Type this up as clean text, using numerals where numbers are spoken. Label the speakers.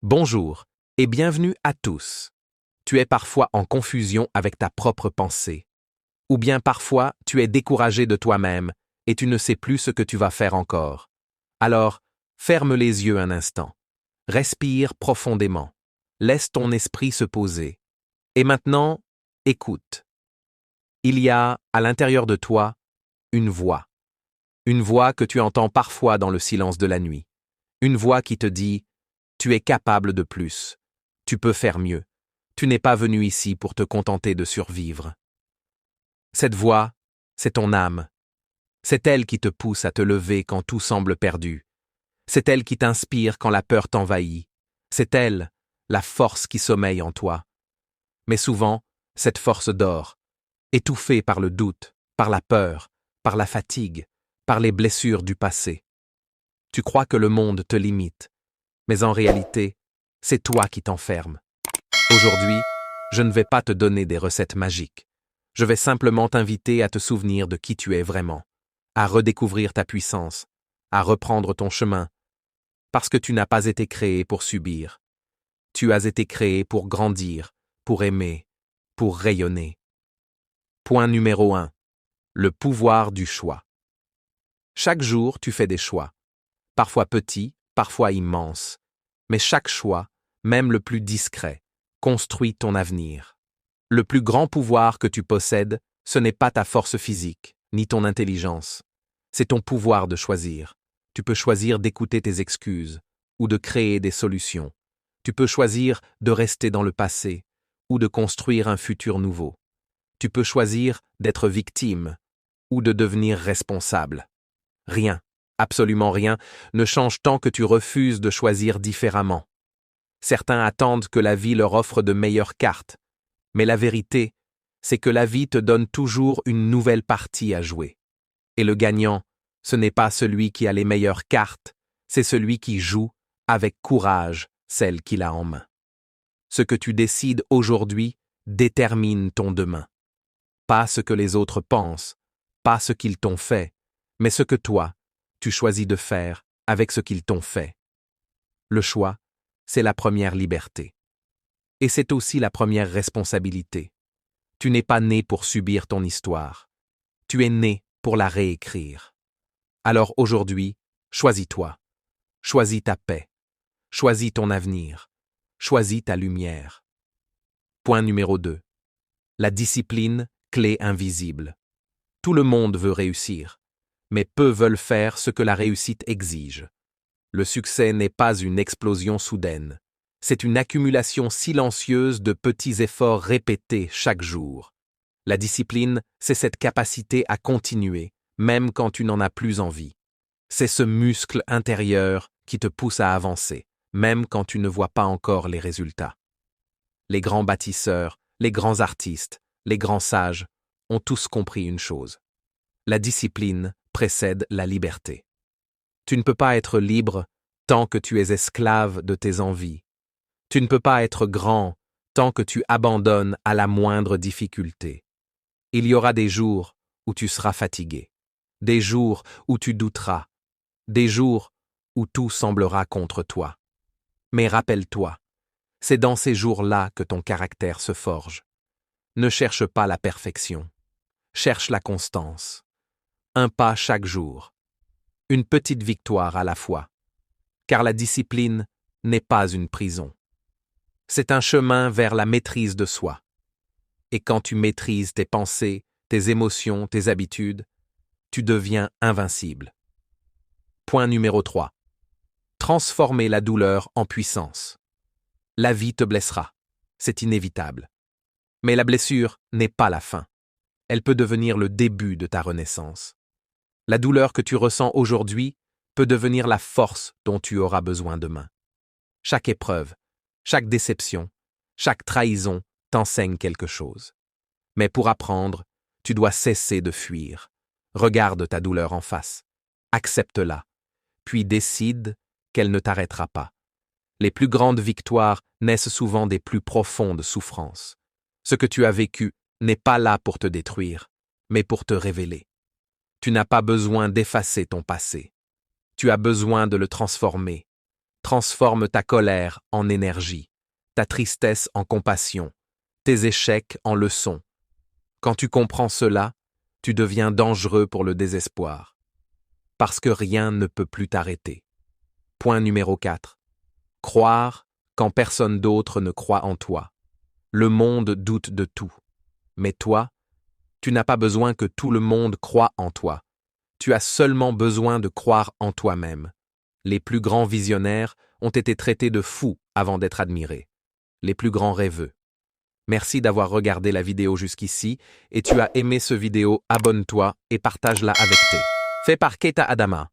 Speaker 1: Bonjour et bienvenue à tous. Tu es parfois en confusion avec ta propre pensée. Ou bien parfois tu es découragé de toi-même et tu ne sais plus ce que tu vas faire encore. Alors, ferme les yeux un instant. Respire profondément. Laisse ton esprit se poser. Et maintenant, écoute. Il y a, à l'intérieur de toi, une voix. Une voix que tu entends parfois dans le silence de la nuit. Une voix qui te dit « Tu es capable de plus. Tu peux faire mieux. Tu n'es pas venu ici pour te contenter de survivre. » Cette voix, c'est ton âme. C'est elle qui te pousse à te lever quand tout semble perdu. C'est elle qui t'inspire quand la peur t'envahit. C'est elle, la force qui sommeille en toi. Mais souvent, cette force dort, étouffée par le doute, par la peur, par la fatigue, par les blessures du passé. Tu crois que le monde te limite, mais en réalité, c'est toi qui t'enfermes. Aujourd'hui, je ne vais pas te donner des recettes magiques. Je vais simplement t'inviter à te souvenir de qui tu es vraiment, à redécouvrir ta puissance, à reprendre ton chemin, parce que tu n'as pas été créé pour subir. Tu as été créé pour grandir, pour aimer, pour rayonner. Point numéro 1. Le pouvoir du choix. Chaque jour, tu fais des choix. Parfois petits, parfois immenses. Mais chaque choix, même le plus discret, construit ton avenir. Le plus grand pouvoir que tu possèdes, ce n'est pas ta force physique, ni ton intelligence. C'est ton pouvoir de choisir. Tu peux choisir d'écouter tes excuses, ou de créer des solutions. Tu peux choisir de rester dans le passé, ou de construire un futur nouveau. Tu peux choisir d'être victime, ou de devenir responsable. Rien, absolument rien, ne change tant que tu refuses de choisir différemment. Certains attendent que la vie leur offre de meilleures cartes, mais la vérité, c'est que la vie te donne toujours une nouvelle partie à jouer. Et le gagnant, ce n'est pas celui qui a les meilleures cartes, c'est celui qui joue, avec courage, celle qu'il a en main. Ce que tu décides aujourd'hui détermine ton demain. Pas ce que les autres pensent, pas ce qu'ils t'ont fait, mais ce que toi, tu choisis de faire avec ce qu'ils t'ont fait. Le choix, c'est la première liberté. Et c'est aussi la première responsabilité. Tu n'es pas né pour subir ton histoire. Tu es né pour la réécrire. Alors aujourd'hui, choisis-toi. Choisis ta paix. Choisis ton avenir. Choisis ta lumière. Point numéro 2. La discipline, clé invisible. Tout le monde veut réussir, mais peu veulent faire ce que la réussite exige. Le succès n'est pas une explosion soudaine. C'est une accumulation silencieuse de petits efforts répétés chaque jour. La discipline, c'est cette capacité à continuer, même quand tu n'en as plus envie. C'est ce muscle intérieur qui te pousse à avancer, même quand tu ne vois pas encore les résultats. Les grands bâtisseurs, les grands artistes, les grands sages ont tous compris une chose. La discipline précède la liberté. Tu ne peux pas être libre tant que tu es esclave de tes envies. Tu ne peux pas être grand tant que tu abandonnes à la moindre difficulté. Il y aura des jours où tu seras fatigué, des jours où tu douteras, des jours où tout semblera contre toi. Mais rappelle-toi, c'est dans ces jours-là que ton caractère se forge. Ne cherche pas la perfection, cherche la constance. Un pas chaque jour, une petite victoire à la fois, car la discipline n'est pas une prison. C'est un chemin vers la maîtrise de soi. Et quand tu maîtrises tes pensées, tes émotions, tes habitudes, tu deviens invincible. Point numéro 3. Transformer la douleur en puissance. La vie te blessera, c'est inévitable. Mais la blessure n'est pas la fin. Elle peut devenir le début de ta renaissance. La douleur que tu ressens aujourd'hui peut devenir la force dont tu auras besoin demain. Chaque épreuve, chaque déception, chaque trahison t'enseigne quelque chose. Mais pour apprendre, tu dois cesser de fuir. Regarde ta douleur en face, accepte-la, puis décide qu'elle ne t'arrêtera pas. Les plus grandes victoires naissent souvent des plus profondes souffrances. Ce que tu as vécu n'est pas là pour te détruire, mais pour te révéler. Tu n'as pas besoin d'effacer ton passé. Tu as besoin de le transformer, Transforme ta colère en énergie, ta tristesse en compassion, tes échecs en leçons. Quand tu comprends cela, tu deviens dangereux pour le désespoir. Parce que rien ne peut plus t'arrêter. Point numéro 4. Croire quand personne d'autre ne croit en toi. Le monde doute de tout. Mais toi, tu n'as pas besoin que tout le monde croie en toi. Tu as seulement besoin de croire en toi-même. Les plus grands visionnaires ont été traités de fous avant d'être admirés. Les plus grands rêveux. Merci d'avoir regardé la vidéo jusqu'ici et tu as aimé ce vidéo, abonne-toi et partage-la avec tes. Fait par Keita Adama.